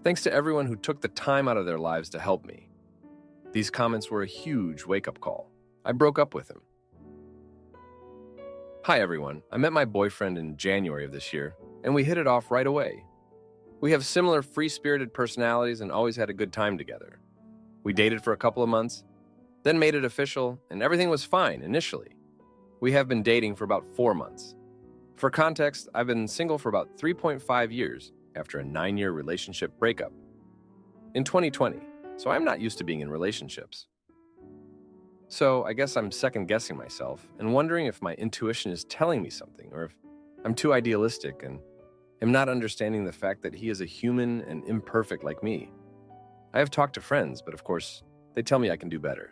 Thanks to everyone who took the time out of their lives to help me. These comments were a huge wake-up call. I broke up with him. Hi everyone, I met my boyfriend in January of this year, and we hit it off right away. We have similar free-spirited personalities and always had a good time together. We dated for a couple of months, then made it official, and everything was fine initially. We have been dating for about 4 months. For context, I've been single for about 3.5 years after a 9-year relationship breakup. In 2020, so I'm not used to being in relationships. So I guess I'm second-guessing myself and wondering if my intuition is telling me something or if I'm too idealistic and am not understanding the fact that he is a human and imperfect like me. I have talked to friends, but of course, they tell me I can do better.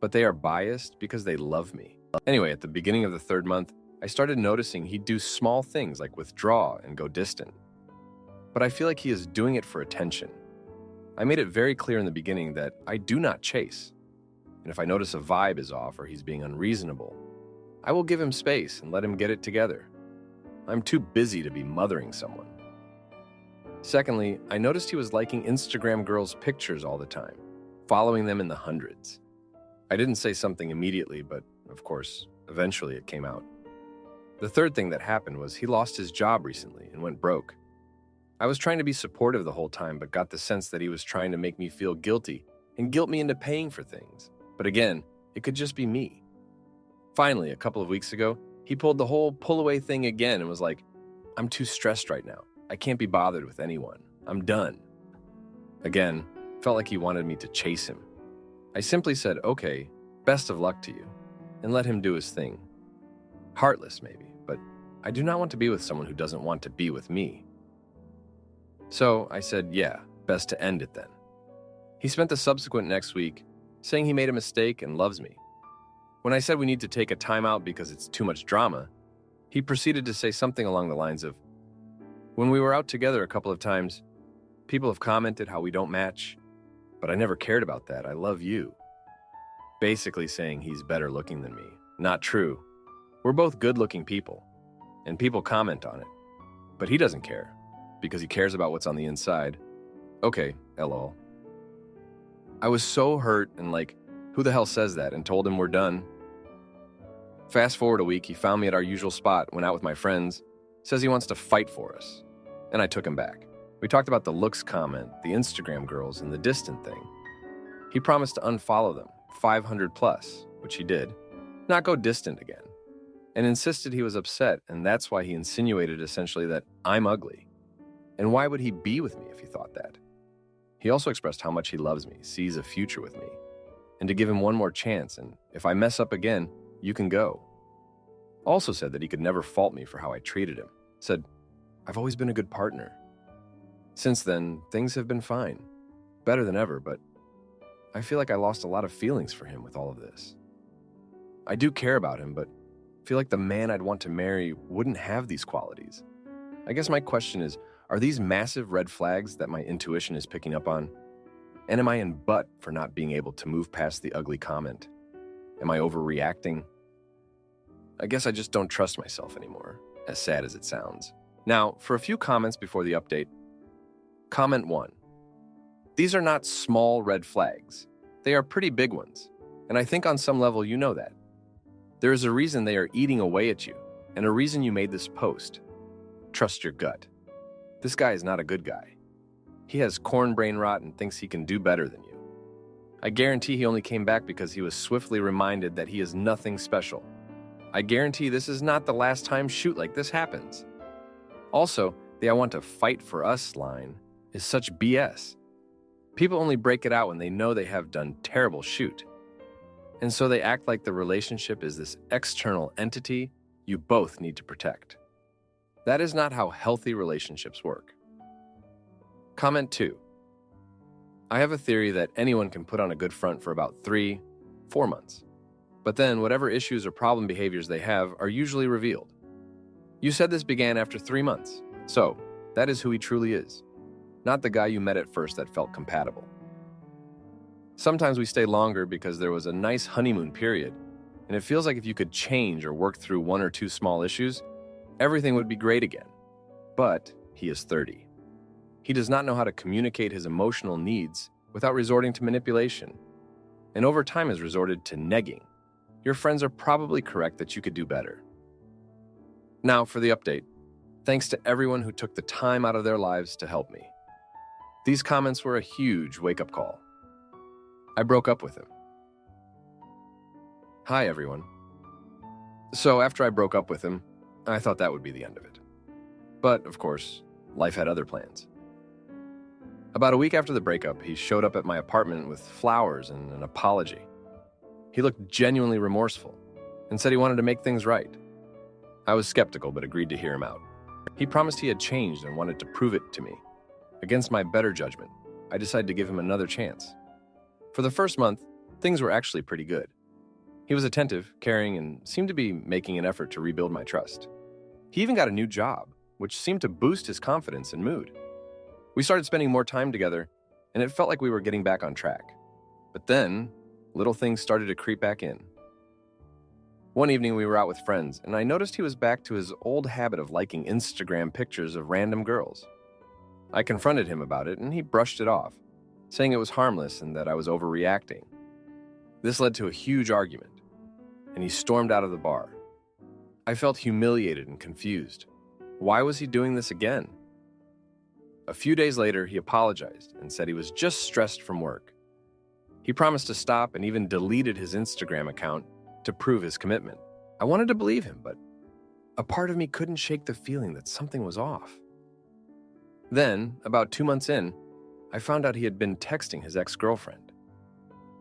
But they are biased because they love me. Anyway, at the beginning of the 3rd month, I started noticing he'd do small things like withdraw and go distant. But I feel like he is doing it for attention. I made it very clear in the beginning that I do not chase. And if I notice a vibe is off or he's being unreasonable, I will give him space and let him get it together. I'm too busy to be mothering someone. Secondly, I noticed he was liking Instagram girls' pictures all the time, following them in the hundreds. I didn't say something immediately, but of course, eventually it came out. The third thing that happened was he lost his job recently and went broke. I was trying to be supportive the whole time, but got the sense that he was trying to make me feel guilty and guilt me into paying for things. But again, it could just be me. Finally, a couple of weeks ago, he pulled the whole pull-away thing again and was like, I'm too stressed right now. I can't be bothered with anyone. I'm done. Again, felt like he wanted me to chase him. I simply said, okay, best of luck to you, and let him do his thing. Heartless, maybe, but I do not want to be with someone who doesn't want to be with me. So I said, yeah, best to end it then. He spent the subsequent next week saying he made a mistake and loves me. When I said we need to take a timeout because it's too much drama, he proceeded to say something along the lines of, when we were out together a couple of times, people have commented how we don't match, but I never cared about that. I love you. Basically saying he's better looking than me. Not true. We're both good-looking people, and people comment on it. But he doesn't care, because he cares about what's on the inside. Okay, lol. I was so hurt and like, who the hell says that, and told him we're done. Fast forward a week, he found me at our usual spot, went out with my friends, says he wants to fight for us, and I took him back. We talked about the looks comment, the Instagram girls, and the distant thing. He promised to unfollow them, 500 plus, which he did, not go distant again, and insisted he was upset, and that's why he insinuated essentially that I'm ugly. And why would he be with me if he thought that? He also expressed how much he loves me, sees a future with me, and to give him one more chance, and if I mess up again, you can go. Also said that he could never fault me for how I treated him. Said, I've always been a good partner. Since then, things have been fine. Better than ever, but I feel like I lost a lot of feelings for him with all of this. I do care about him, but feel like the man I'd want to marry wouldn't have these qualities. I guess my question is, are these massive red flags that my intuition is picking up on? And am I in butt for not being able to move past the ugly comment? Am I overreacting? I guess I just don't trust myself anymore, as sad as it sounds. Now, for a few comments before the update. Comment 1. These are not small red flags. They are pretty big ones. And I think on some level you know that. There is a reason they are eating away at you, and a reason you made this post. Trust your gut. This guy is not a good guy. He has corn brain rot and thinks he can do better than you. I guarantee he only came back because he was swiftly reminded that he is nothing special. I guarantee this is not the last time shoot like this happens. Also, the I want to fight for us line is such BS. People only break it out when they know they have done terrible shoot. And so they act like the relationship is this external entity you both need to protect. That is not how healthy relationships work. Comment 2. I have a theory that anyone can put on a good front for about 3-4 months. But then whatever issues or problem behaviors they have are usually revealed. You said this began after 3 months. So, that is who he truly is. Not the guy you met at first that felt compatible. Sometimes we stay longer because there was a nice honeymoon period, and it feels like if you could change or work through 1 or 2 small issues, everything would be great again. But he is 30. He does not know how to communicate his emotional needs without resorting to manipulation, and over time has resorted to negging. Your friends are probably correct that you could do better. Now for the update. Thanks to everyone who took the time out of their lives to help me. These comments were a huge wake-up call. I broke up with him. Hi, everyone. So after I broke up with him, I thought that would be the end of it. But, of course, life had other plans. About a week after the breakup, he showed up at my apartment with flowers and an apology. He looked genuinely remorseful and said he wanted to make things right. I was skeptical but agreed to hear him out. He promised he had changed and wanted to prove it to me. Against my better judgment, I decided to give him another chance. For the first month, things were actually pretty good. He was attentive, caring, and seemed to be making an effort to rebuild my trust. He even got a new job, which seemed to boost his confidence and mood. We started spending more time together, and it felt like we were getting back on track. But then, little things started to creep back in. One evening we were out with friends, and I noticed he was back to his old habit of liking Instagram pictures of random girls. I confronted him about it, and he brushed it off, saying it was harmless and that I was overreacting. This led to a huge argument, and he stormed out of the bar. I felt humiliated and confused. Why was he doing this again? A few days later, he apologized and said he was just stressed from work. He promised to stop and even deleted his Instagram account to prove his commitment. I wanted to believe him, but a part of me couldn't shake the feeling that something was off. Then, about 2 months in, I found out he had been texting his ex-girlfriend.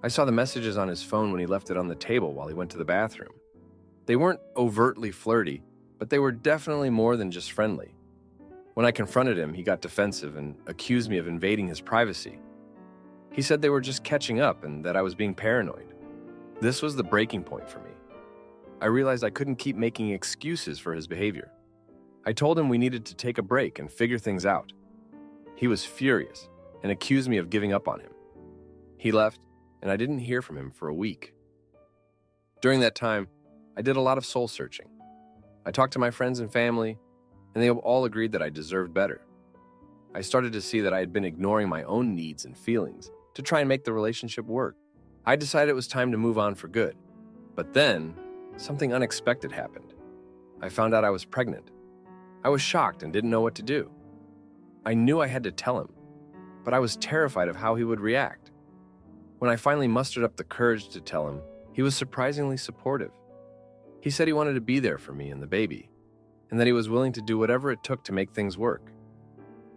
I saw the messages on his phone when he left it on the table while he went to the bathroom. They weren't overtly flirty, but they were definitely more than just friendly. When I confronted him, he got defensive and accused me of invading his privacy. He said they were just catching up and that I was being paranoid. This was the breaking point for me. I realized I couldn't keep making excuses for his behavior. I told him we needed to take a break and figure things out. He was furious and accused me of giving up on him. He left, and I didn't hear from him for a week. During that time, I did a lot of soul searching. I talked to my friends and family, and they all agreed that I deserved better. I started to see that I had been ignoring my own needs and feelings to try and make the relationship work. I decided it was time to move on for good. But then, something unexpected happened. I found out I was pregnant. I was shocked and didn't know what to do. I knew I had to tell him, but I was terrified of how he would react. When I finally mustered up the courage to tell him, he was surprisingly supportive. He said he wanted to be there for me and the baby, and that he was willing to do whatever it took to make things work.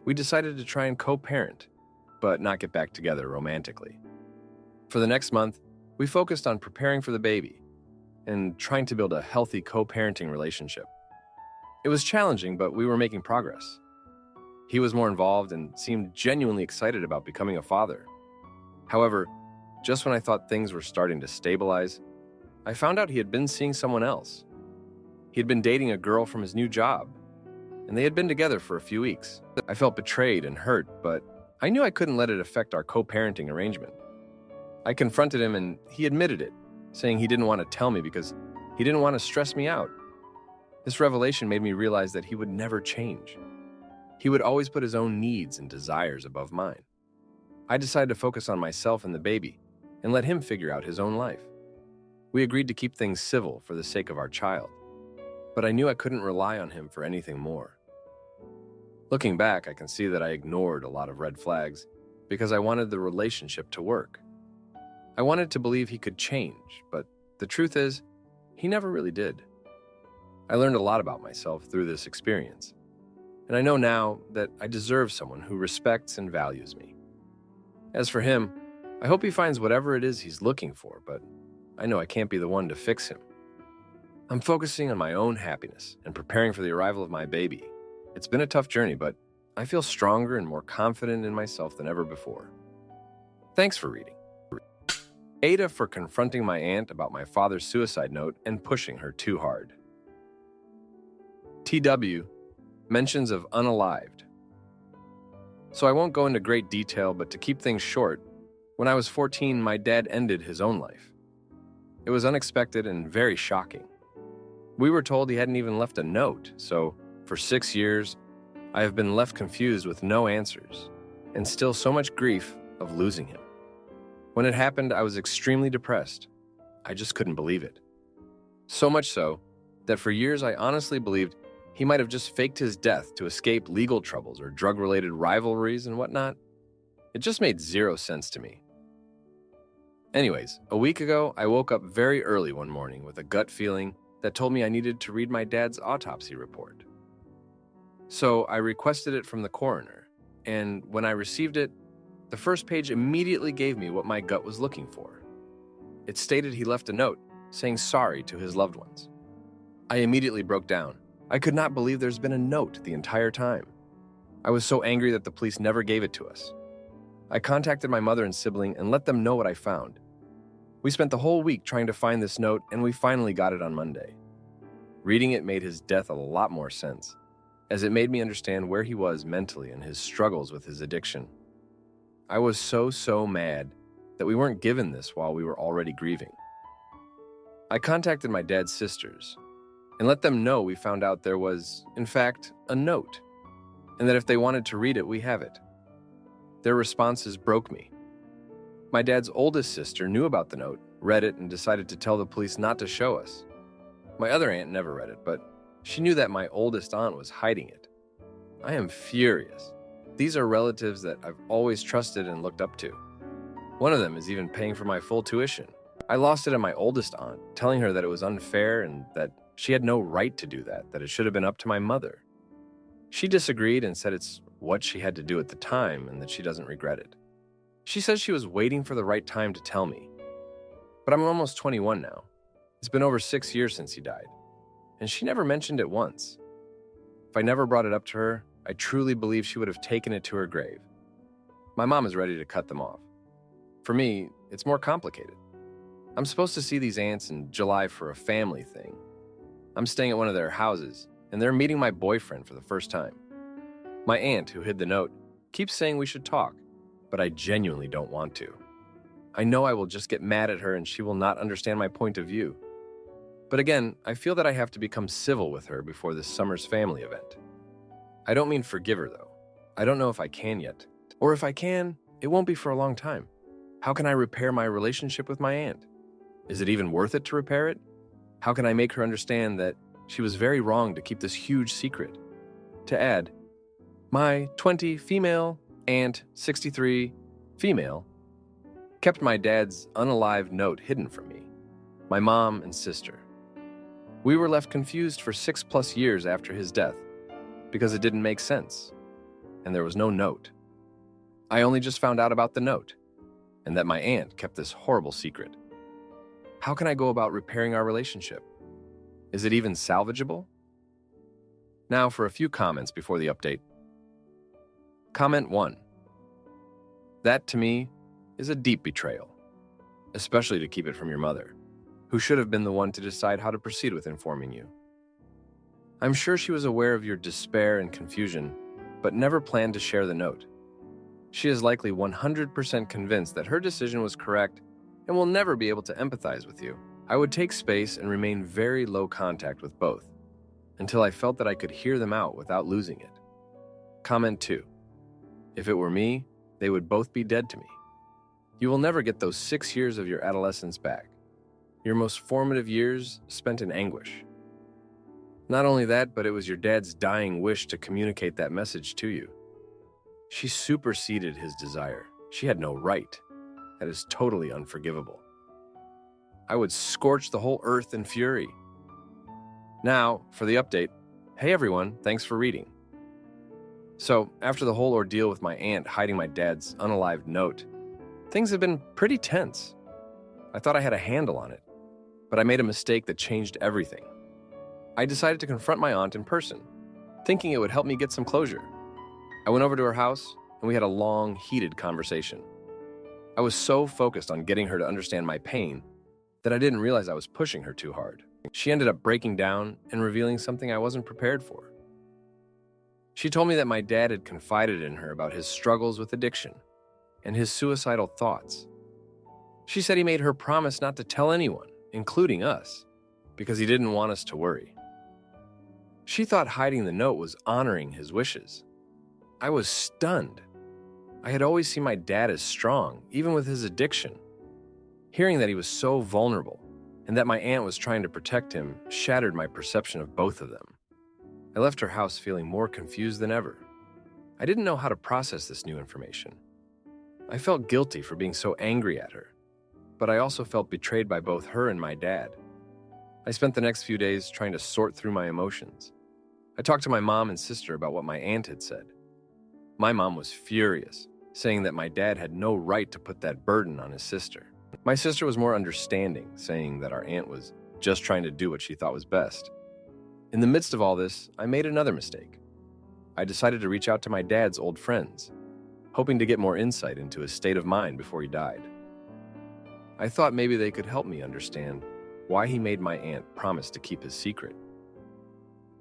We decided to try and co-parent, but not get back together romantically. For the next month, we focused on preparing for the baby and trying to build a healthy co-parenting relationship. It was challenging, but we were making progress. He was more involved and seemed genuinely excited about becoming a father. However, just when I thought things were starting to stabilize, I found out he had been seeing someone else. He had been dating a girl from his new job, and they had been together for a few weeks. I felt betrayed and hurt, but I knew I couldn't let it affect our co-parenting arrangement. I confronted him and he admitted it, saying he didn't want to tell me because he didn't want to stress me out. This revelation made me realize that he would never change. He would always put his own needs and desires above mine. I decided to focus on myself and the baby and let him figure out his own life. We agreed to keep things civil for the sake of our child, but I knew I couldn't rely on him for anything more. Looking back, I can see that I ignored a lot of red flags because I wanted the relationship to work. I wanted to believe he could change, but the truth is, he never really did. I learned a lot about myself through this experience, and I know now that I deserve someone who respects and values me. As for him, I hope he finds whatever it is he's looking for, but I know I can't be the one to fix him. I'm focusing on my own happiness and preparing for the arrival of my baby. It's been a tough journey, but I feel stronger and more confident in myself than ever before. Thanks for reading. Aita for confronting my aunt about my father's suicide note and pushing her too hard. TW, mentions of unalived. So I won't go into great detail, but to keep things short, when I was 14, my dad ended his own life. It was unexpected and very shocking. We were told he hadn't even left a note, so for 6 years, I have been left confused with no answers, and still so much grief of losing him. When it happened, I was extremely depressed. I just couldn't believe it. So much so that for years I honestly believed he might have just faked his death to escape legal troubles or drug-related rivalries and whatnot. It just made zero sense to me. Anyways, a week ago, I woke up very early one morning with a gut feeling that told me I needed to read my dad's autopsy report. So I requested it from the coroner, and when I received it, the first page immediately gave me what my gut was looking for. It stated he left a note saying sorry to his loved ones. I immediately broke down. I could not believe there's been a note the entire time. I was so angry that the police never gave it to us. I contacted my mother and sibling and let them know what I found. We spent the whole week trying to find this note, and we finally got it on Monday. Reading it made his death a lot more sense, as it made me understand where he was mentally and his struggles with his addiction. I was so mad that we weren't given this while we were already grieving. I contacted my dad's sisters and let them know we found out there was, in fact, a note, and that if they wanted to read it, we have it. Their responses broke me. My dad's oldest sister knew about the note, read it, and decided to tell the police not to show us. My other aunt never read it, but she knew that my oldest aunt was hiding it. I am furious. These are relatives that I've always trusted and looked up to. One of them is even paying for my full tuition. I lost it at my oldest aunt, telling her that it was unfair and that she had no right to do that it should have been up to my mother. She disagreed and said it's what she had to do at the time and that she doesn't regret it. She says she was waiting for the right time to tell me. But I'm almost 21 now. It's been over 6 years since he died, and she never mentioned it once. If I never brought it up to her, I truly believe she would have taken it to her grave. My mom is ready to cut them off. For me, it's more complicated. I'm supposed to see these aunts in July for a family thing. I'm staying at one of their houses, and they're meeting my boyfriend for the first time. My aunt, who hid the note, keeps saying we should talk, but I genuinely don't want to. I know I will just get mad at her and she will not understand my point of view. But again, I feel that I have to become civil with her before this summer's family event. I don't mean forgive her, though. I don't know if I can yet. Or if I can, it won't be for a long time. How can I repair my relationship with my aunt? Is it even worth it to repair it? How can I make her understand that she was very wrong to keep this huge secret? To add, my 20 female aunt, 63 female, kept my dad's unalive note hidden from me, my mom and sister. We were left confused for 6+ years after his death because it didn't make sense, and there was no note. I only just found out about the note, and that my aunt kept this horrible secret. How can I go about repairing our relationship? Is it even salvageable? Now for a few comments before the update. Comment 1. That, to me, is a deep betrayal, especially to keep it from your mother, who should have been the one to decide how to proceed with informing you. I'm sure she was aware of your despair and confusion, but never planned to share the note. She is likely 100% convinced that her decision was correct and will never be able to empathize with you. I would take space and remain very low contact with both, until I felt that I could hear them out without losing it. Comment 2. If it were me, they would both be dead to me. You will never get those 6 years of your adolescence back. Your most formative years spent in anguish. Not only that, but it was your dad's dying wish to communicate that message to you. She superseded his desire. She had no right. That is totally unforgivable. I would scorch the whole earth in fury. Now, for the update. Hey everyone, thanks for reading. So, after the whole ordeal with my aunt hiding my dad's unalived note, things have been pretty tense. I thought I had a handle on it, but I made a mistake that changed everything. I decided to confront my aunt in person, thinking it would help me get some closure. I went over to her house, and we had a long, heated conversation. I was so focused on getting her to understand my pain that I didn't realize I was pushing her too hard. She ended up breaking down and revealing something I wasn't prepared for. She told me that my dad had confided in her about his struggles with addiction and his suicidal thoughts. She said he made her promise not to tell anyone, including us, because he didn't want us to worry. She thought hiding the note was honoring his wishes. I was stunned. I had always seen my dad as strong, even with his addiction. Hearing that he was so vulnerable and that my aunt was trying to protect him shattered my perception of both of them. I left her house feeling more confused than ever. I didn't know how to process this new information. I felt guilty for being so angry at her, but I also felt betrayed by both her and my dad. I spent the next few days trying to sort through my emotions. I talked to my mom and sister about what my aunt had said. My mom was furious, saying that my dad had no right to put that burden on his sister. My sister was more understanding, saying that our aunt was just trying to do what she thought was best. In the midst of all this, I made another mistake. I decided to reach out to my dad's old friends, hoping to get more insight into his state of mind before he died. I thought maybe they could help me understand why he made my aunt promise to keep his secret.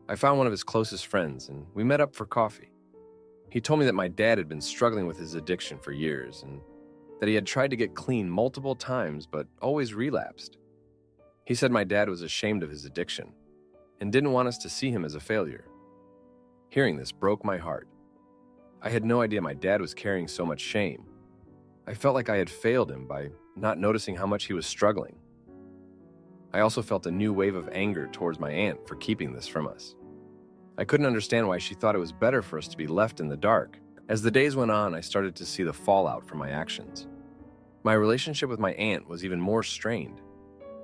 I found one of his closest friends and we met up for coffee. He told me that my dad had been struggling with his addiction for years and that he had tried to get clean multiple times but always relapsed. He said my dad was ashamed of his addiction and didn't want us to see him as a failure. Hearing this broke my heart. I had no idea my dad was carrying so much shame. I felt like I had failed him by not noticing how much he was struggling. I also felt a new wave of anger towards my aunt for keeping this from us. I couldn't understand why she thought it was better for us to be left in the dark. As the days went on, I started to see the fallout from my actions. My relationship with my aunt was even more strained.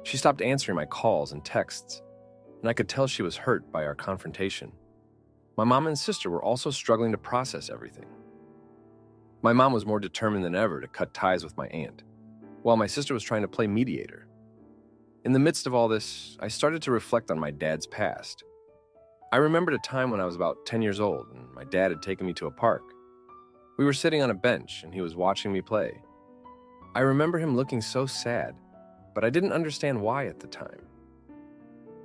She stopped answering my calls and texts, and I could tell she was hurt by our confrontation. My mom and sister were also struggling to process everything. My mom was more determined than ever to cut ties with my aunt, while my sister was trying to play mediator. In the midst of all this, I started to reflect on my dad's past. I remembered a time when I was about 10 years old and my dad had taken me to a park. We were sitting on a bench and he was watching me play. I remember him looking so sad, but I didn't understand why at the time.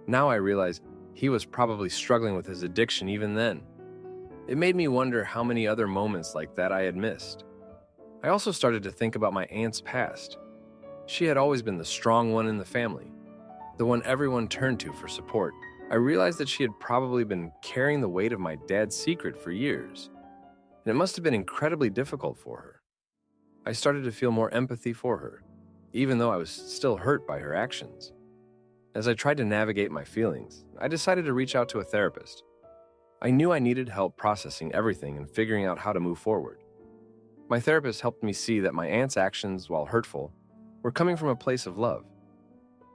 Now I realize he was probably struggling with his addiction even then. It made me wonder how many other moments like that I had missed. I also started to think about my aunt's past. She had always been the strong one in the family, the one everyone turned to for support. I realized that she had probably been carrying the weight of my dad's secret for years, and it must have been incredibly difficult for her. I started to feel more empathy for her, even though I was still hurt by her actions. As I tried to navigate my feelings, I decided to reach out to a therapist. I knew I needed help processing everything and figuring out how to move forward. My therapist helped me see that my aunt's actions, while hurtful, were coming from a place of love.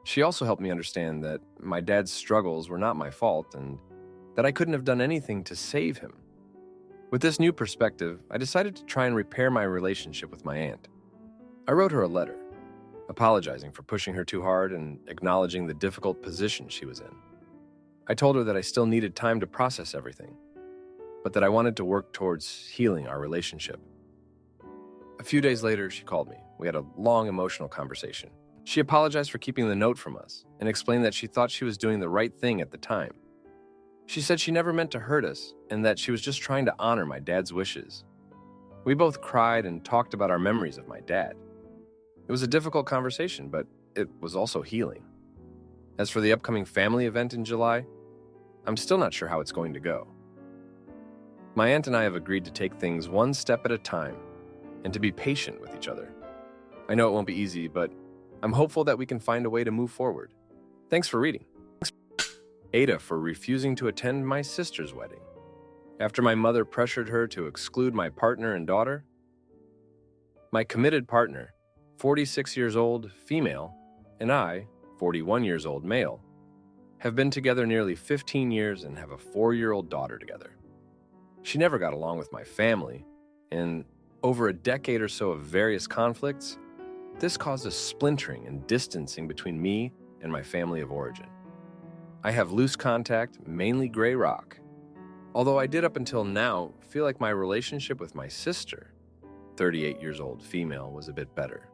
She also helped me understand that my dad's struggles were not my fault and that I couldn't have done anything to save him. With this new perspective, I decided to try and repair my relationship with my aunt. I wrote her a letter, apologizing for pushing her too hard and acknowledging the difficult position she was in. I told her that I still needed time to process everything, but that I wanted to work towards healing our relationship. A few days later, she called me. We had a long emotional conversation. She apologized for keeping the note from us and explained that she thought she was doing the right thing at the time. She said she never meant to hurt us and that she was just trying to honor my dad's wishes. We both cried and talked about our memories of my dad. It was a difficult conversation, but it was also healing. As for the upcoming family event in July, I'm still not sure how it's going to go. My aunt and I have agreed to take things one step at a time and to be patient with each other. I know it won't be easy, but I'm hopeful that we can find a way to move forward. Thanks for reading. Aita for refusing to attend my sister's wedding. After my mother pressured her to exclude my partner and daughter, my committed partner, 46 years old, female, and I, 41 years old, male, have been together nearly 15 years and have a 4-year-old daughter together. She never got along with my family, and over a decade or so of various conflicts, this caused a splintering and distancing between me and my family of origin. I have loose contact, mainly gray rock, although I did up until now feel like my relationship with my sister, 38 years old female, was a bit better.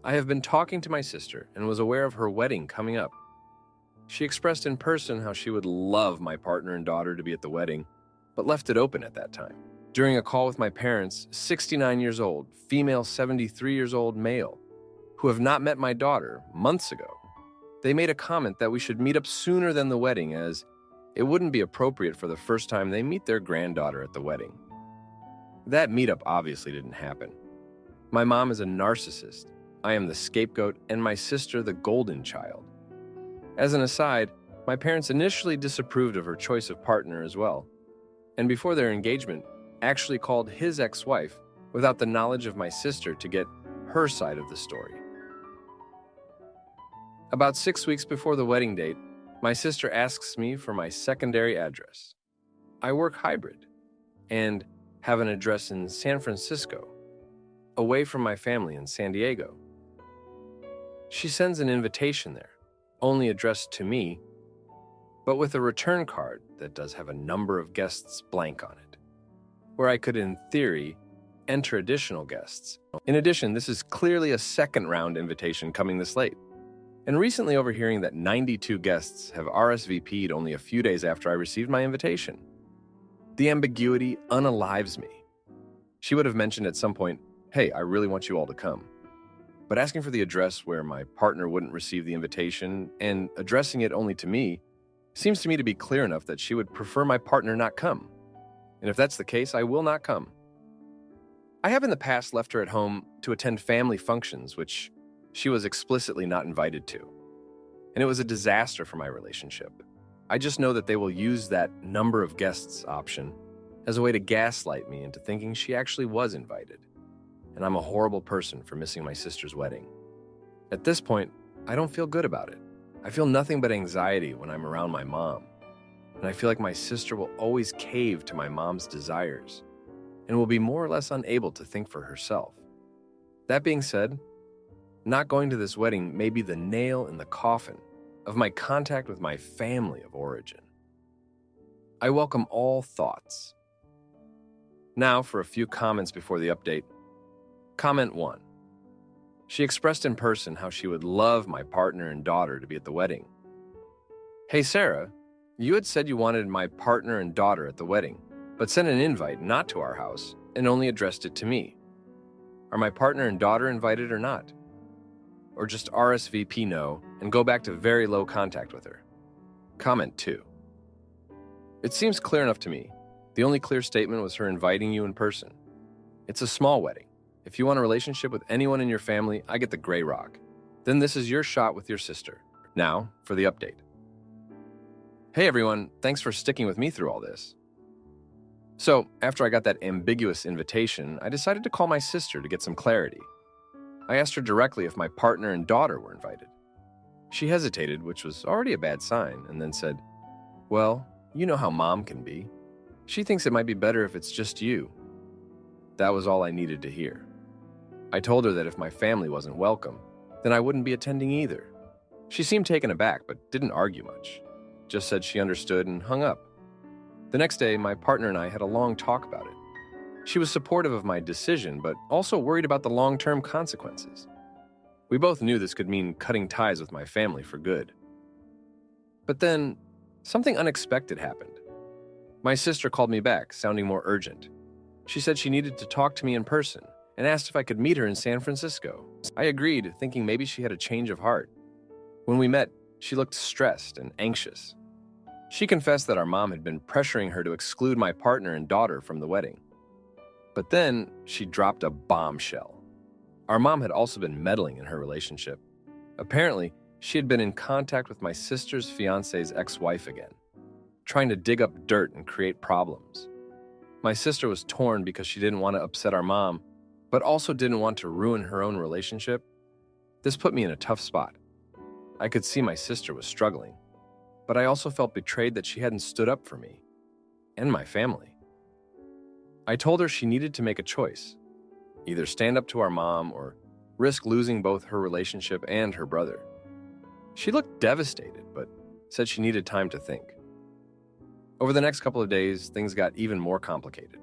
I have been talking to my sister and was aware of her wedding coming up. She expressed in person how she would love my partner and daughter to be at the wedding, but left it open at that time. During a call with my parents, 69 years old, female 73 years old male, who have not met my daughter months ago, they made a comment that we should meet up sooner than the wedding as it wouldn't be appropriate for the first time they meet their granddaughter at the wedding. That meetup obviously didn't happen. My mom is a narcissist. I am the scapegoat, and my sister the golden child. As an aside, my parents initially disapproved of her choice of partner as well, and before their engagement, actually called his ex-wife without the knowledge of my sister to get her side of the story. About 6 weeks before the wedding date, my sister asks me for my secondary address. I work hybrid and have an address in San Francisco, away from my family in San Diego. She sends an invitation there, only addressed to me, but with a return card that does have a number of guests blank on it, where I could, in theory, enter additional guests. In addition, this is clearly a second-round invitation coming this late. And recently overhearing that 92 guests have RSVP'd only a few days after I received my invitation. The ambiguity unalives me. She would have mentioned at some point, "Hey, I really want you all to come." But asking for the address where my partner wouldn't receive the invitation and addressing it only to me seems to me to be clear enough that she would prefer my partner not come. And if that's the case, I will not come. I have in the past left her at home to attend family functions, which she was explicitly not invited to. And it was a disaster for my relationship. I just know that they will use that number of guests option as a way to gaslight me into thinking she actually was invited. And I'm a horrible person for missing my sister's wedding. At this point, I don't feel good about it. I feel nothing but anxiety when I'm around my mom. And I feel like my sister will always cave to my mom's desires and will be more or less unable to think for herself. That being said, not going to this wedding may be the nail in the coffin of my contact with my family of origin. I welcome all thoughts. Now for a few comments before the update. Comment 1. She expressed in person how she would love my partner and daughter to be at the wedding. Hey Sarah, you had said you wanted my partner and daughter at the wedding, but sent an invite not to our house and only addressed it to me. Are my partner and daughter invited or not? Or just RSVP no and go back to very low contact with her? Comment 2. It seems clear enough to me. The only clear statement was her inviting you in person. It's a small wedding. If you want a relationship with anyone in your family, I get the gray rock. Then this is your shot with your sister. Now for the update. Hey everyone, thanks for sticking with me through all this. So, after I got that ambiguous invitation, I decided to call my sister to get some clarity. I asked her directly if my partner and daughter were invited. She hesitated, which was already a bad sign, and then said, "Well, you know how mom can be. She thinks it might be better if it's just you." That was all I needed to hear. I told her that if my family wasn't welcome, then I wouldn't be attending either. She seemed taken aback, but didn't argue much. Just said she understood and hung up. The next day, my partner and I had a long talk about it. She was supportive of my decision, but also worried about the long-term consequences. We both knew this could mean cutting ties with my family for good. But then, something unexpected happened. My sister called me back, sounding more urgent. She said she needed to talk to me in person and asked if I could meet her in San Francisco. I agreed, thinking maybe she had a change of heart. When we met, she looked stressed and anxious. She confessed that our mom had been pressuring her to exclude my partner and daughter from the wedding. But then she dropped a bombshell. Our mom had also been meddling in her relationship. Apparently, she had been in contact with my sister's fiance's ex-wife again, trying to dig up dirt and create problems. My sister was torn because she didn't want to upset our mom, but also didn't want to ruin her own relationship. This put me in a tough spot. I could see my sister was struggling, but I also felt betrayed that she hadn't stood up for me and my family. I told her she needed to make a choice, either stand up to our mom or risk losing both her relationship and her brother. She looked devastated, but said she needed time to think. Over the next couple of days, things got even more complicated.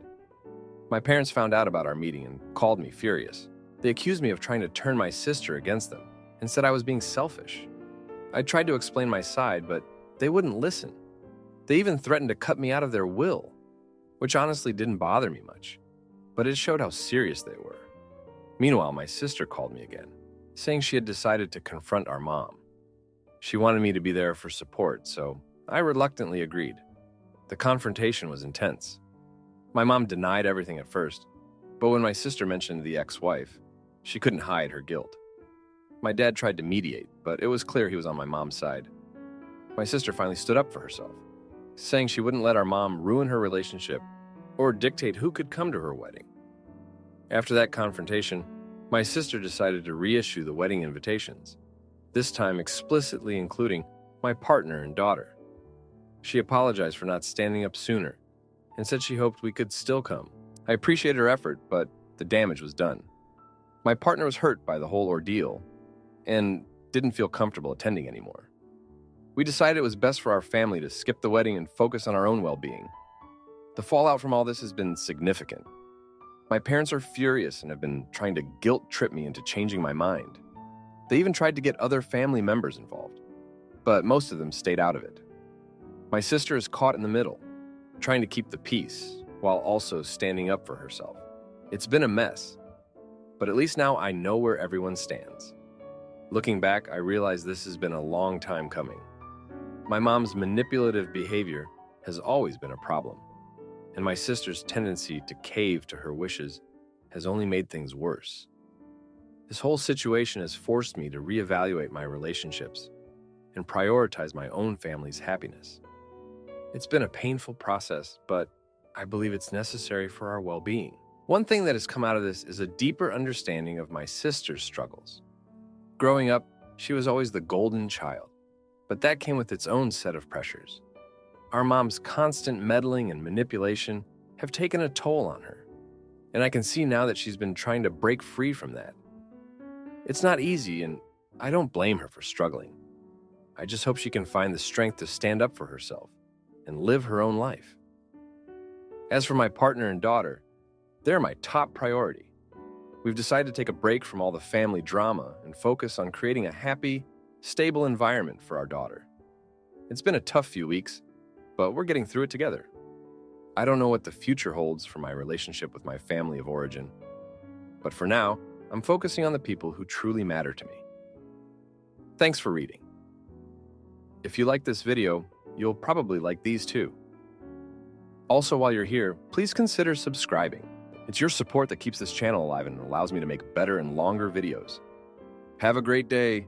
My parents found out about our meeting and called me furious. They accused me of trying to turn my sister against them and said I was being selfish. I tried to explain my side, but they wouldn't listen. They even threatened to cut me out of their will, which honestly didn't bother me much, but it showed how serious they were. Meanwhile, my sister called me again, saying she had decided to confront our mom. She wanted me to be there for support, so I reluctantly agreed. The confrontation was intense. My mom denied everything at first, but when my sister mentioned the ex-wife, she couldn't hide her guilt. My dad tried to mediate, but it was clear he was on my mom's side. My sister finally stood up for herself, saying she wouldn't let our mom ruin her relationship or dictate who could come to her wedding. After that confrontation, my sister decided to reissue the wedding invitations, this time explicitly including my partner and daughter. She apologized for not standing up sooner and said she hoped we could still come. I appreciated her effort, but the damage was done. My partner was hurt by the whole ordeal and didn't feel comfortable attending anymore. We decided it was best for our family to skip the wedding and focus on our own well-being. The fallout from all this has been significant. My parents are furious and have been trying to guilt-trip me into changing my mind. They even tried to get other family members involved, but most of them stayed out of it. My sister is caught in the middle, trying to keep the peace while also standing up for herself. It's been a mess, but at least now I know where everyone stands. Looking back, I realize this has been a long time coming. My mom's manipulative behavior has always been a problem, and my sister's tendency to cave to her wishes has only made things worse. This whole situation has forced me to reevaluate my relationships and prioritize my own family's happiness. It's been a painful process, but I believe it's necessary for our well-being. One thing that has come out of this is a deeper understanding of my sister's struggles. Growing up, she was always the golden child, but that came with its own set of pressures. Our mom's constant meddling and manipulation have taken a toll on her, and I can see now that she's been trying to break free from that. It's not easy, and I don't blame her for struggling. I just hope she can find the strength to stand up for herself and live her own life. As for my partner and daughter, they're my top priority. We've decided to take a break from all the family drama and focus on creating a happy, stable environment for our daughter. It's been a tough few weeks, but we're getting through it together. I don't know what the future holds for my relationship with my family of origin, but for now, I'm focusing on the people who truly matter to me. Thanks for reading. If you like this video, you'll probably like these too. Also, while you're here, please consider subscribing. It's your support that keeps this channel alive and allows me to make better and longer videos. Have a great day.